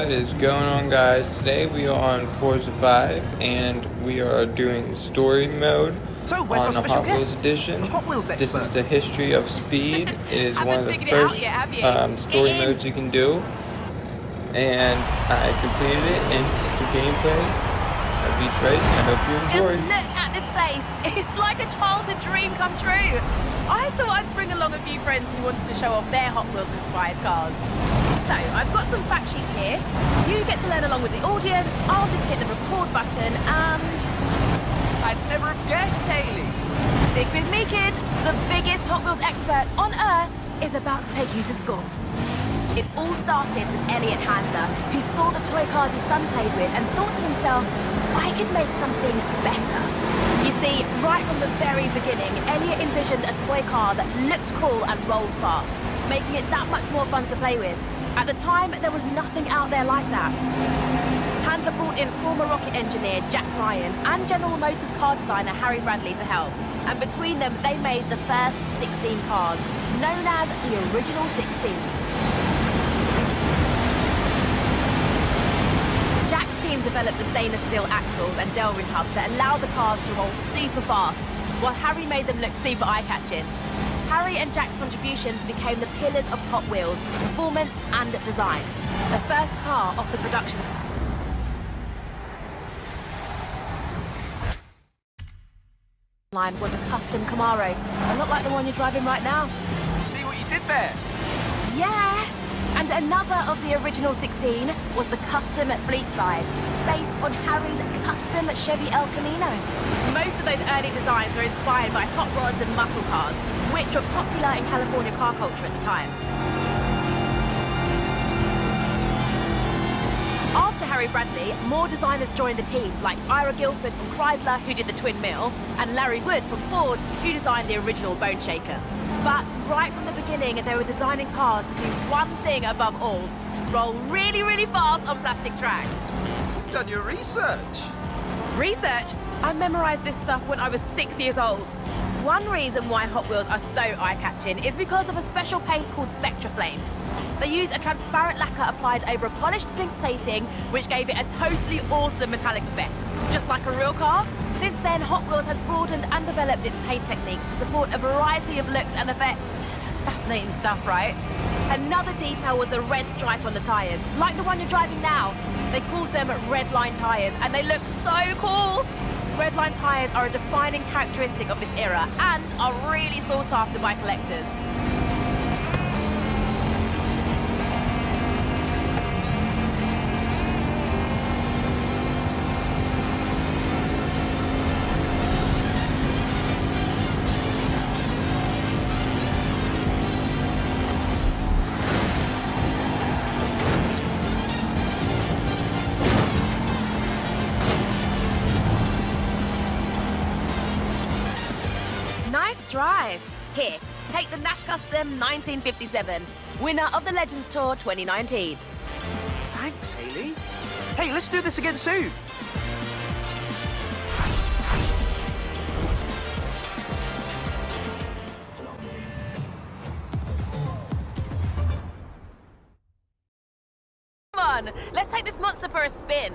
What is going on, guys? Today we are on Forza 5 and we are doing story mode So, where's on our the special Hot Wheels guest? edition. The Hot Wheels This is expert. the history of speed. It is one of the Haven't figured it out first yet, have you? story Get in. modes you can do, and I completed it, and this is the gameplay of each race. I hope you enjoy. Just look at this place. It's like a childhood dream come true. I thought I'd bring along a few friends who wanted to show off their Hot Wheels inspired cars. So, I've got some fact sheets here. You get to learn along with the audience. I'll just hit the record button and... I'd never have guessed, Hayley. Stick with me, kid. The biggest Hot Wheels expert on Earth is about to take you to school. It all started with Elliot Handler, who saw the toy cars his son played with and thought to himself, I could make something better. You see, right from the very beginning, Elliot envisioned a toy car that looked cool and rolled fast, making it that much more fun to play with. At the time, there was nothing out there like that. Handler brought in former rocket engineer Jack Ryan and General Motors car designer Harry Bradley to help. And between them, they made the first 16 cars, known as the Original 16. Jack's team developed the stainless steel axles and Delrin hubs that allowed the cars to roll super fast, while Harry made them look super eye-catching. Harry and Jack's contributions became the pillars of Hot Wheels, performance and design. The first car off the production line was a custom Camaro, a lot like the one you're driving right now. See what you did there? Yeah! And another of the original 16 was the custom Fleet Side, based on Harry's custom Chevy El Camino. Most of those early designs are inspired by hot rods and muscle cars, which were popular in California car culture at the time. After Harry Bradley, more designers joined the team, like Ira Guilford from Chrysler, who did the Twin Mill, and Larry Wood from Ford, who designed the original Bone Shaker. But right from the beginning, they were designing cars to do one thing above all: roll really, really fast on plastic tracks. You've done your research. Research? I memorized this stuff when I was 6 years old. One reason why Hot Wheels are so eye-catching is because of a special paint called Spectra Flame. They use a transparent lacquer applied over a polished zinc plating, which gave it a totally awesome metallic effect. Just like a real car. Since then, Hot Wheels has broadened and developed its paint techniques to support a variety of looks and effects. Fascinating stuff, right? Another detail was the red stripe on the tyres, like the one you're driving now. They called them red line tyres, and they look so cool. Red line tyres are a defining characteristic of this era and are really sought after by collectors. Nice drive. Here, take the Nash Custom 1957, winner of the Legends Tour 2019. Thanks, Hayley. Hey, let's do this again soon. Come on, let's take this monster for a spin.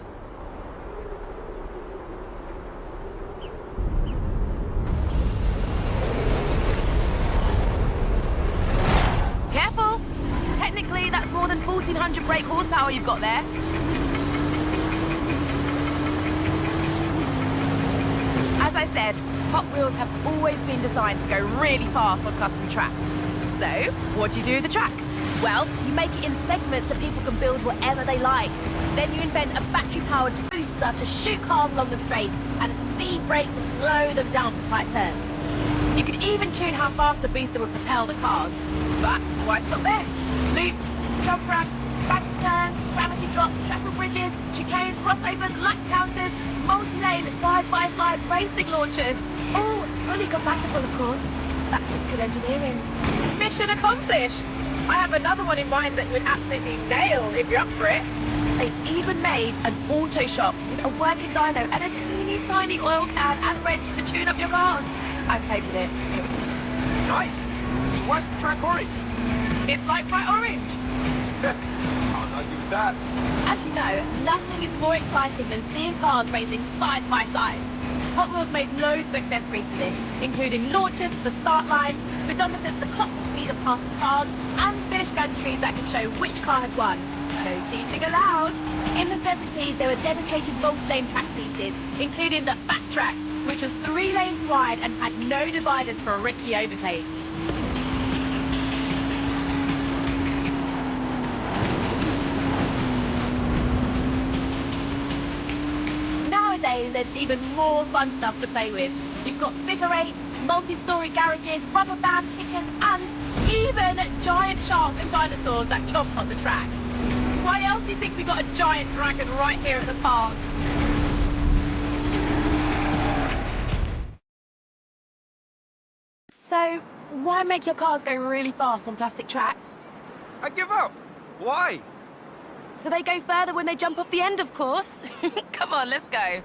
Careful! Technically, that's more than 1,400 brake horsepower you've got there. As I said, Hot Wheels have always been designed to go really fast on custom tracks. So, what do you do with the track? Well, you make it in segments so people can build whatever they like. Then you invent a battery-powered booster to shoot cars along the straight and a speed brake to slow them down for tight turns. You can even tune how fast the booster will propel the cars. But why stop there? Loops, jump ramps, bank turns, gravity drops, trestle bridges, chicanes, crossovers, lap counters, multi-lane, side-by-side racing launchers. All fully compatible, of course. That's just good engineering. Mission accomplished! I have another one in mind that you would absolutely nail if you're up for it. They even made an auto shop with a working dyno and a teeny tiny oil can and wrench to tune up your cars. I played with it. Nice. Why's the track orange? It's like bright orange. I'll give it like that. As you know, nothing is more exciting than seeing cars racing side by side. Hot Wheels made loads of accessories for this, including launchers for the start line, pedometers to clock the speed of passing cars, and finish gun trees that can show which car has won. No cheating allowed. In the 70s, there were dedicated multi-lane track pieces, including the Fat Track, which was 3 lanes wide and had no dividers for a risky overtake. Nowadays, there's even more fun stuff to play with. You've got figure eights, multi-story garages, rubber band kickers, and even giant sharks and dinosaurs that jump on the track. Why else do you think we got a giant dragon right here at the park? So, why make your cars go really fast on plastic track? I give up. Why? So they go further when they jump off the end, of course. Come on, let's go.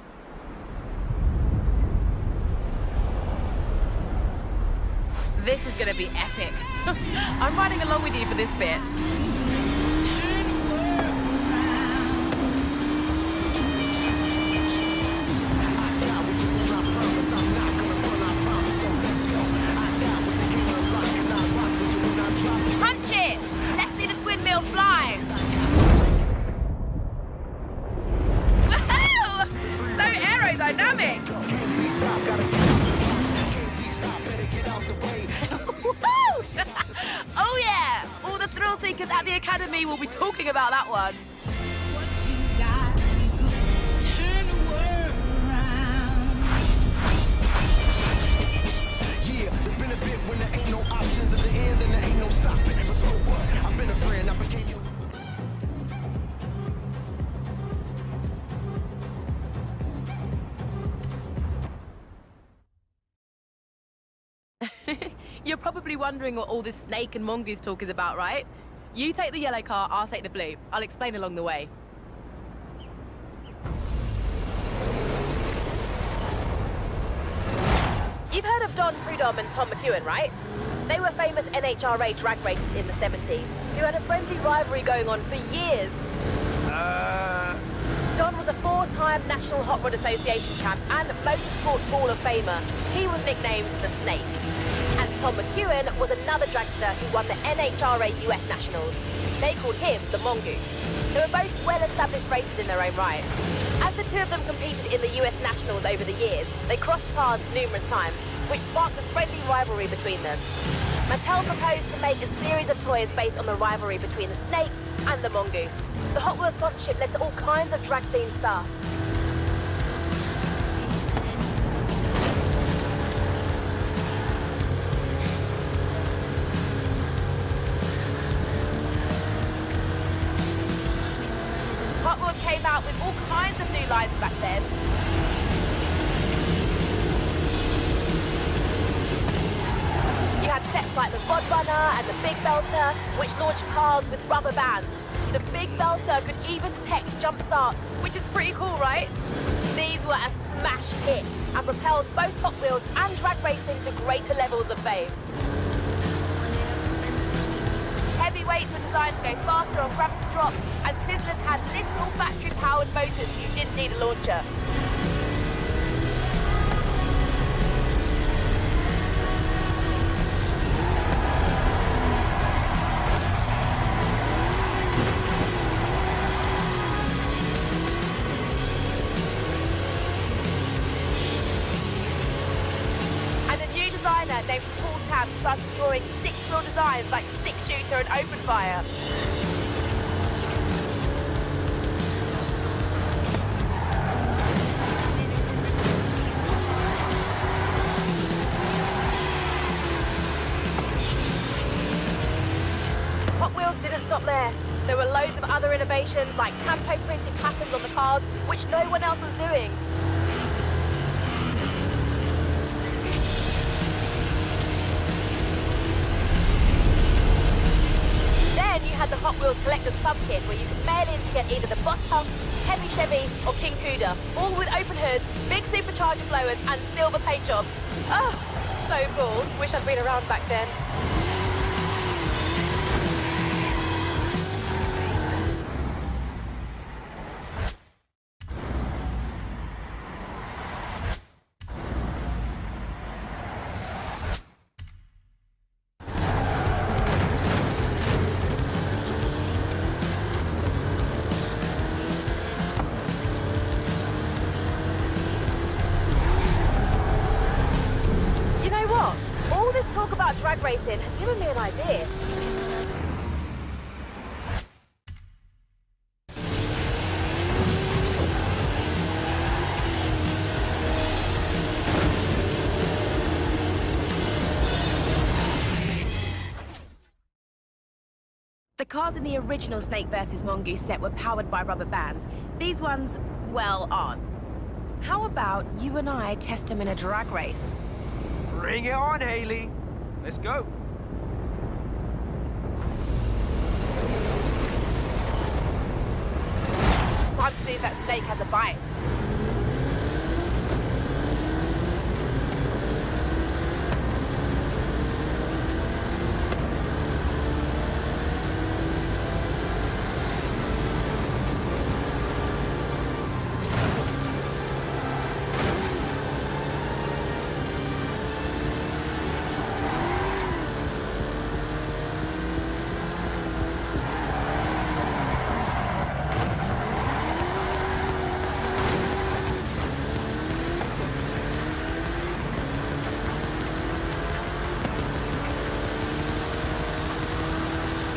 This is gonna be epic. I'm riding along with you for this bit. Punch it! Let's see the twin wheel fly! Woohoo! So aerodynamic! Woohoo! Oh yeah! All the thrill seekers at the Academy will be talking about that one. When there ain't no options at the end, then there ain't no stopping. But so what? I've been a friend, I became your... You're probably wondering what all this snake and mongoose talk is about, right? You take the yellow car, I'll take the blue. I'll explain along the way. You've heard of Don Prudhomme and Tom McEwen, right? They were famous NHRA drag racers in the 70s, who had a friendly rivalry going on for years. Don was a 4-time National Hot Rod Association champ and Motorsport Hall of Famer. He was nicknamed the Snake. And Tom McEwen was another dragster who won the NHRA US Nationals. They called him the Mongoose. They were both well-established racers in their own right. As the two of them competed in the US Nationals over the years, they crossed paths numerous times, which sparked a friendly rivalry between them. Mattel proposed to make a series of toys based on the rivalry between the Snake and the Mongoose. The Hot Wheels sponsorship led to all kinds of drag-themed stuff. Hot Wheels came out with all kinds of new lines back then. You had sets like the Rod Runner and the Big Belter, which launched cars with rubber bands. The Big Belter could even detect jump starts, which is pretty cool, right? These were a smash hit and propelled both Hot Wheels and drag racing to greater levels of fame. Heavyweights were designed to go faster on gravity drops, and Sizzlers had little battery-powered motors so you didn't need a launcher. Named Paul Tab started drawing 6-wheel designs like 6-shooter and open fire. Hot Wheels didn't stop there. There were loads of other innovations like tampo printed patterns on the cars, which no one else was doing. You had the Hot Wheels Collector's Club kit where you could mail in to get either the Boss Pump, Heavy Chevy or King Cuda, all with open hoods, big supercharger blowers and silver paint jobs. Oh, so cool. Wish I'd been around back then. about drag racing has given me an idea. The cars in the original Snake vs. Mongoose set were powered by rubber bands. These ones, well, aren't. How about you and I test them in a drag race? Bring it on, Haley. Let's go. Time to see if that Snake has a bite.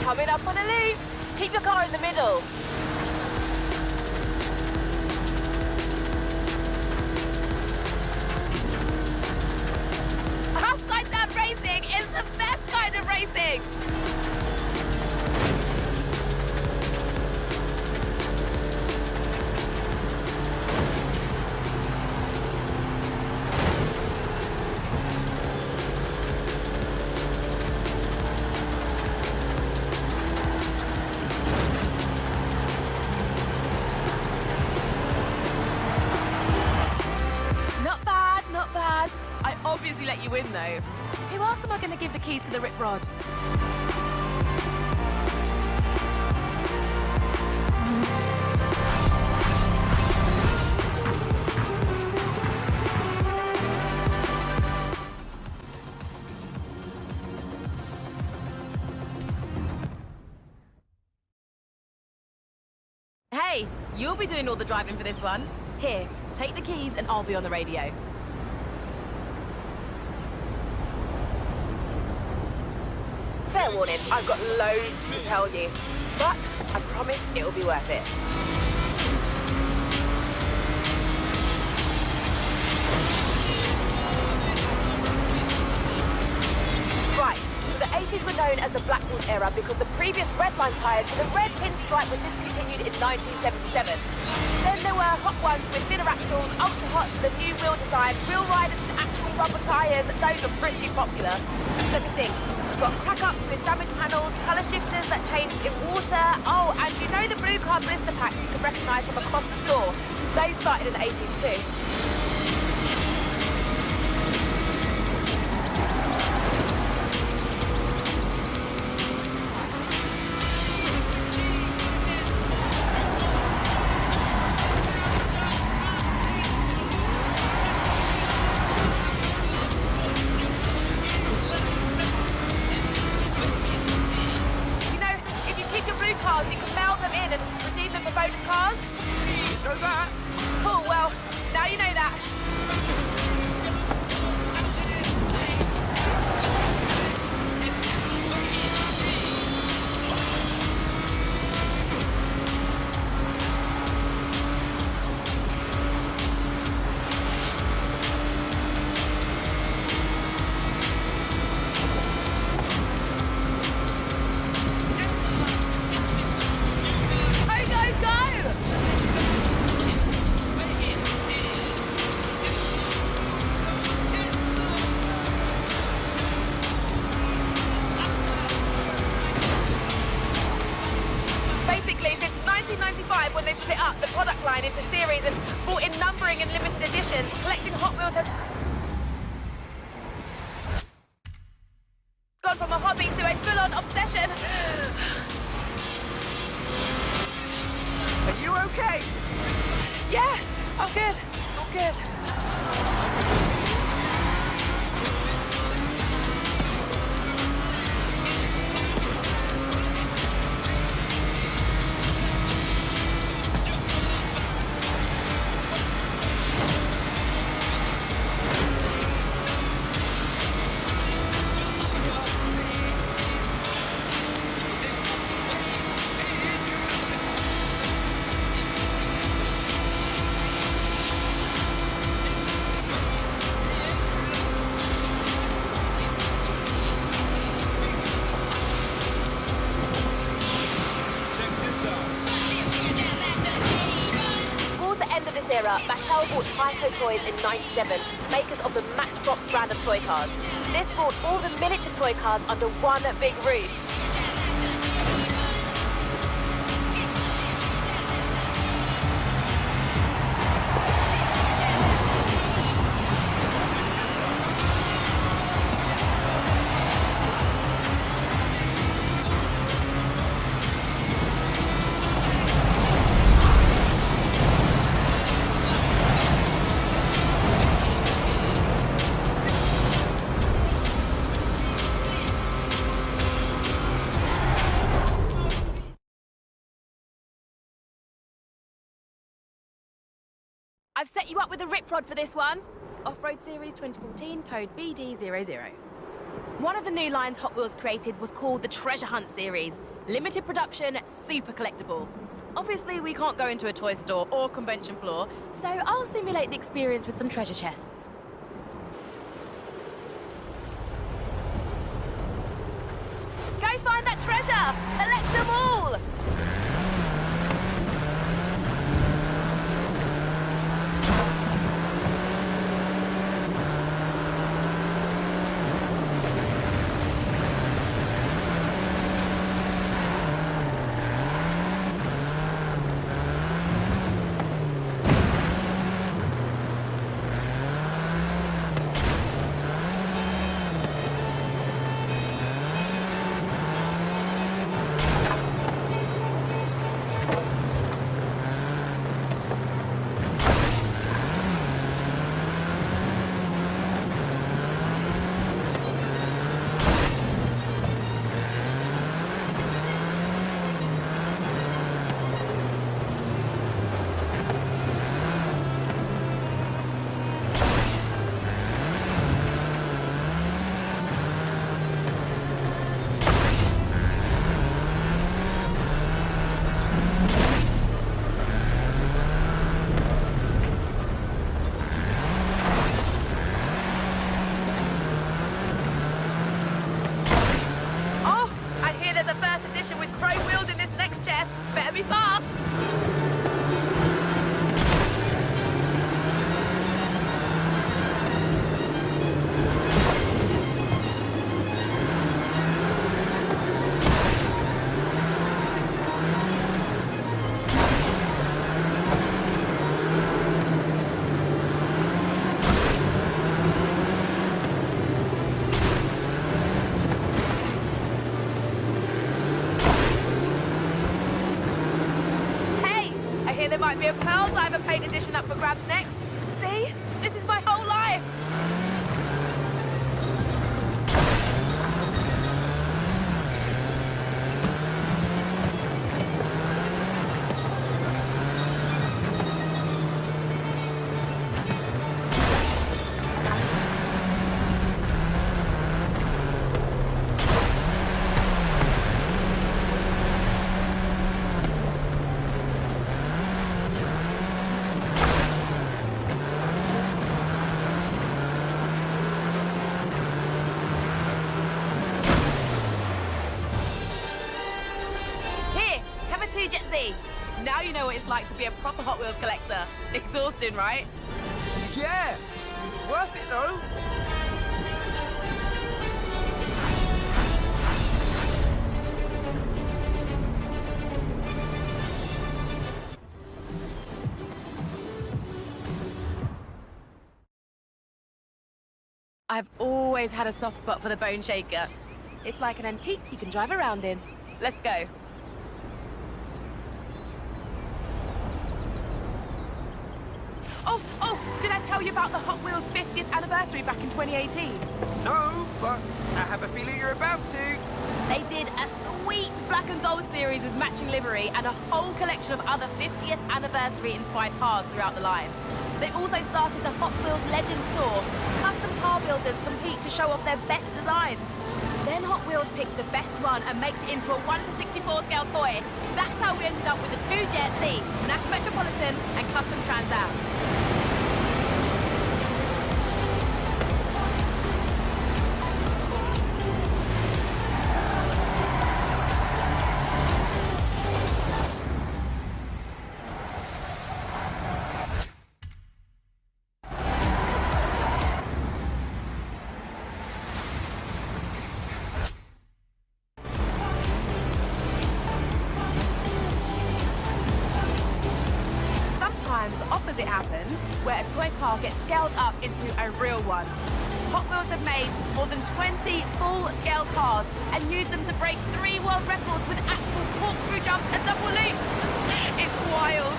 Coming up on a loop. Keep your car in the middle. Upside down racing is the best kind of racing. I obviously let you in, though. Who else am I going to give the keys to the rip rod? Hey, you'll be doing all the driving for this one. Here, take the keys and I'll be on the radio. Fair warning, I've got loads to tell you, but I promise it'll be worth it. Right, so the 80s were known as the Blackwall era because the previous redline tyres with a red pinstripe were discontinued in 1977. Then there were hot ones with thinner axles, ultra hot, the new wheel design, real riders and actual rubber tyres. Those are pretty popular. Let me think. We've got crack-ups with damaged panels, colour shifters that changed in water. Oh, and you know the blue car blister packs you can recognise from across the store? Those started in the 80s too. You can mail them in and redeem them for bonus cars. You know that? Cool, well, now you know that. When they split up the product line into series and brought in numbering and limited editions, collecting Hot Wheels has gone from a hobby to a full-on obsession. Are you okay? Yeah, I'm good. I'm good. Mattel bought Tyco Toys in '97, makers of the Matchbox brand of toy cars. This brought all the miniature toy cars under one big roof. I've set you up with a rip rod for this one. Off-Road Series 2014, code BD00. One of the new lines Hot Wheels created was called the Treasure Hunt Series. Limited production, super collectible. Obviously, we can't go into a toy store or convention floor, so I'll simulate the experience with some treasure chests. Go find that treasure! Collect them all! There might be a Pearl Diver paint edition up for grabs next. See? This is my whole life. Now you know what it's like to be a proper Hot Wheels collector. Exhausting, right? Yeah! Worth it, though. I've always had a soft spot for the Bone Shaker. It's like an antique you can drive around in. Let's go. Oh, did I tell you about the Hot Wheels 50th anniversary back in 2018? No, but I have a feeling you're about to. They did a sweet black and gold series with matching livery and a whole collection of other 50th anniversary inspired cars throughout the line. They also started the Hot Wheels Legends Tour. Custom car builders compete to show off their best designs. Then Hot Wheels picks the best one and makes it into a 1/64 scale toy. That's how we ended up with the two Jet Z, Nash Metropolitan and Custom Trans Am. where a toy car gets scaled up into a real one. Hot Wheels have made more than 20 full-scale cars and used them to break 3 world records with actual corkscrew jumps and double loops. It's wild.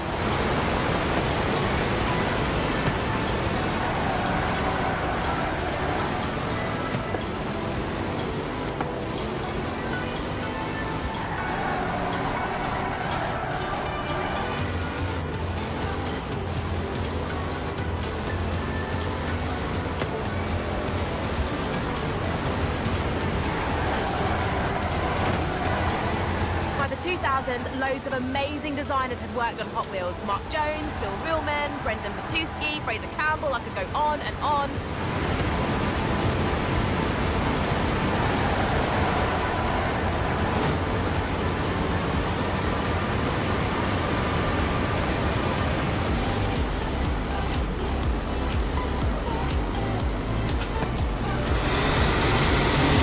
By the 2000s, loads of amazing designers had worked on Hot Wheels. Mark Jones, Bill Reelman, Brendan Patuski, Fraser Campbell, I could go on and on.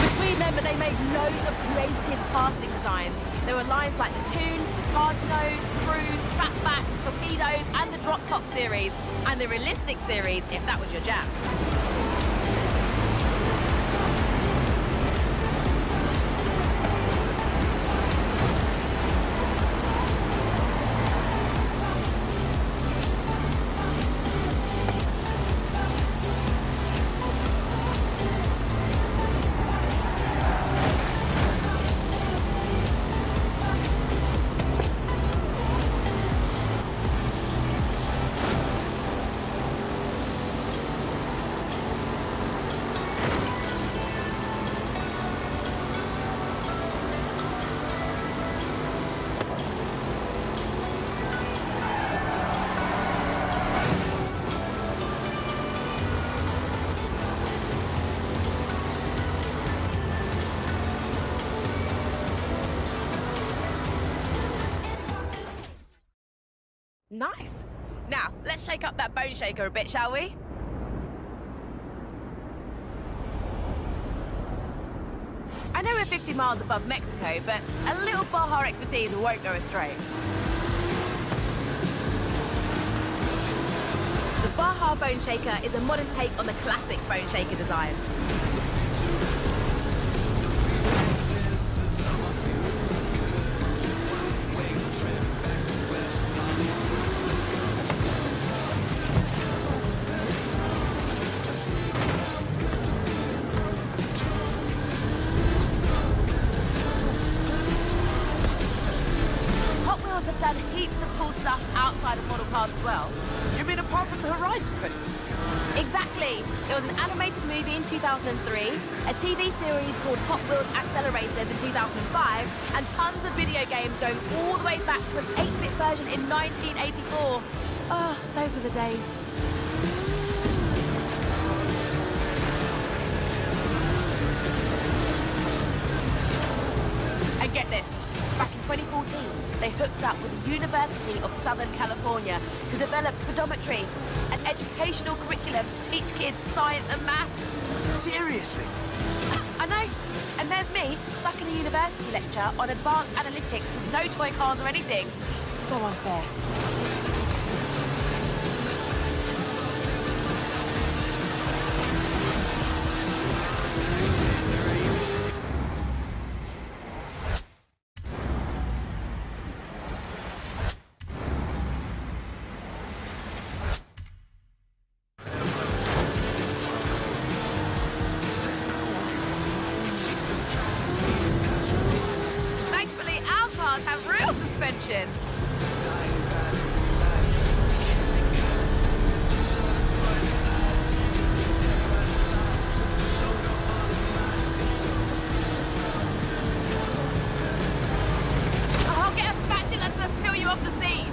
Between them, they made loads of creative casting designs. There were lines like the Toon, Hard Nose, Cruise, Fatback, Torpedoes, and the Drop Top series, and the Realistic series, if that was your jam. Nice. Now, let's shake up that bone shaker a bit, shall we? I know we're 50 miles above Mexico, but a little Baja expertise won't go astray. The Baja Bone Shaker is a modern take on the classic Bone Shaker design. Have done heaps of cool stuff outside of model cars as well. You mean apart from the Horizon Festival? Exactly. There was an animated movie in 2003, a TV series called Hot Wheels Accelerators in 2005, and tons of video games going all the way back to an 8-bit version in 1984. Oh, those were the days. And get this. Back in 2014, they hooked up with the University of Southern California to develop speedometry, an educational curriculum to teach kids science and maths. Seriously? I know. And there's me, stuck in a university lecture on advanced analytics with no toy cars or anything. So unfair. Have real suspension. I'll get a spatula to peel you off the seat.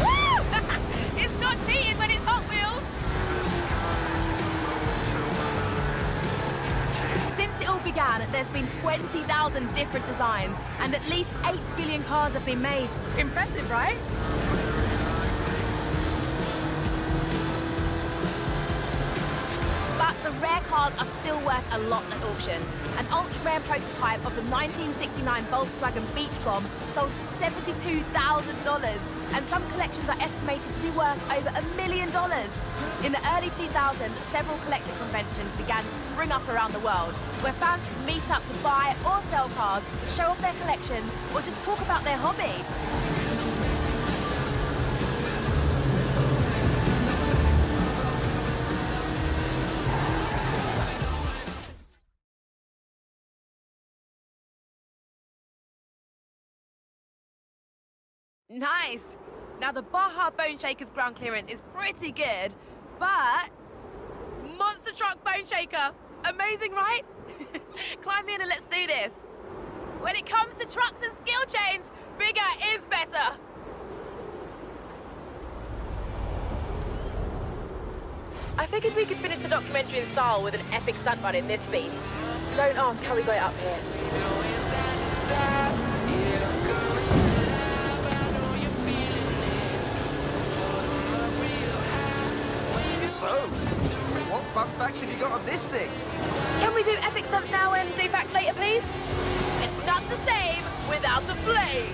Woo! It's not cheating when it's Hot Wheels. Since it all began, there's been 20,000 different designs, and at least 8 billion cars have been made. Impressive, right? But the rare car cars are still worth a lot at auction. An ultra-rare prototype of the 1969 Volkswagen Beach Bomb sold for $72,000, and some collections are estimated to be worth over $1 million. In the early 2000s, several collector conventions began to spring up around the world, where fans could meet up to buy or sell cars, show off their collections, or just talk about their hobby. Nice! Now the Baja Bone Shaker's ground clearance is pretty good, but... Monster Truck Bone Shaker! Amazing, right? Climb in and let's do this! When it comes to trucks and skill chains, bigger is better! I figured we could finish the documentary in style with an epic stunt run in this beast. Don't ask how we got it up here. So, what fun facts have you got on this thing? Can we do epic stunts now and do facts later, please? It's not the same without the flame!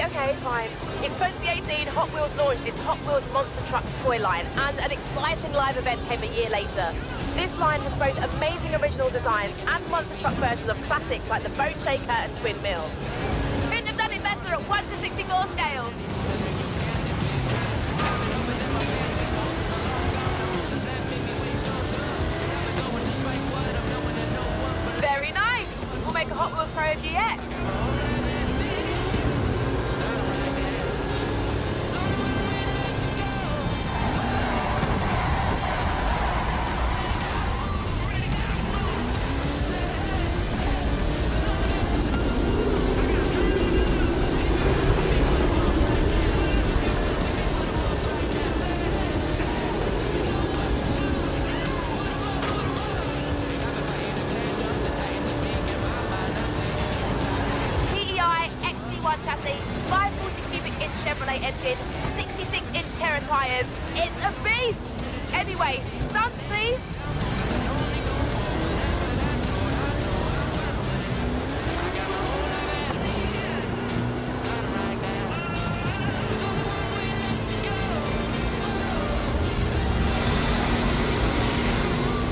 Okay, fine. In 2018, Hot Wheels launched its Hot Wheels Monster Trucks toy line, and an exciting live event came a year later. This line has both amazing original designs and monster truck versions of classics like the Bone Shaker and Twin Mill. Couldn't have done it better at 1 to 64 scale. Very nice. We'll make a Hot Wheels Pro of you yet. Chassis, 540 cubic inch Chevrolet engine, 66 inch Terra tyres. It's a beast! Anyway, stunts please!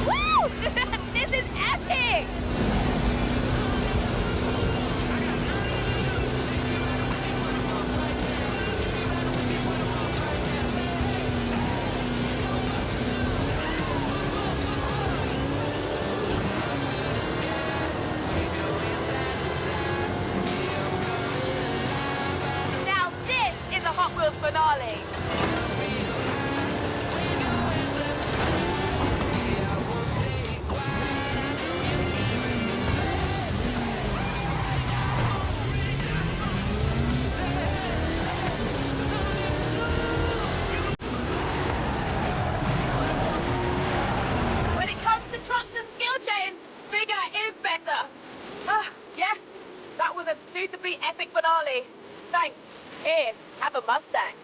Woo! This is epic! Hot Wheels finale. When it comes to trucks and skill chains, bigger is better. Yeah, that was a suitably epic finale. Thanks. Here, have a Mustang.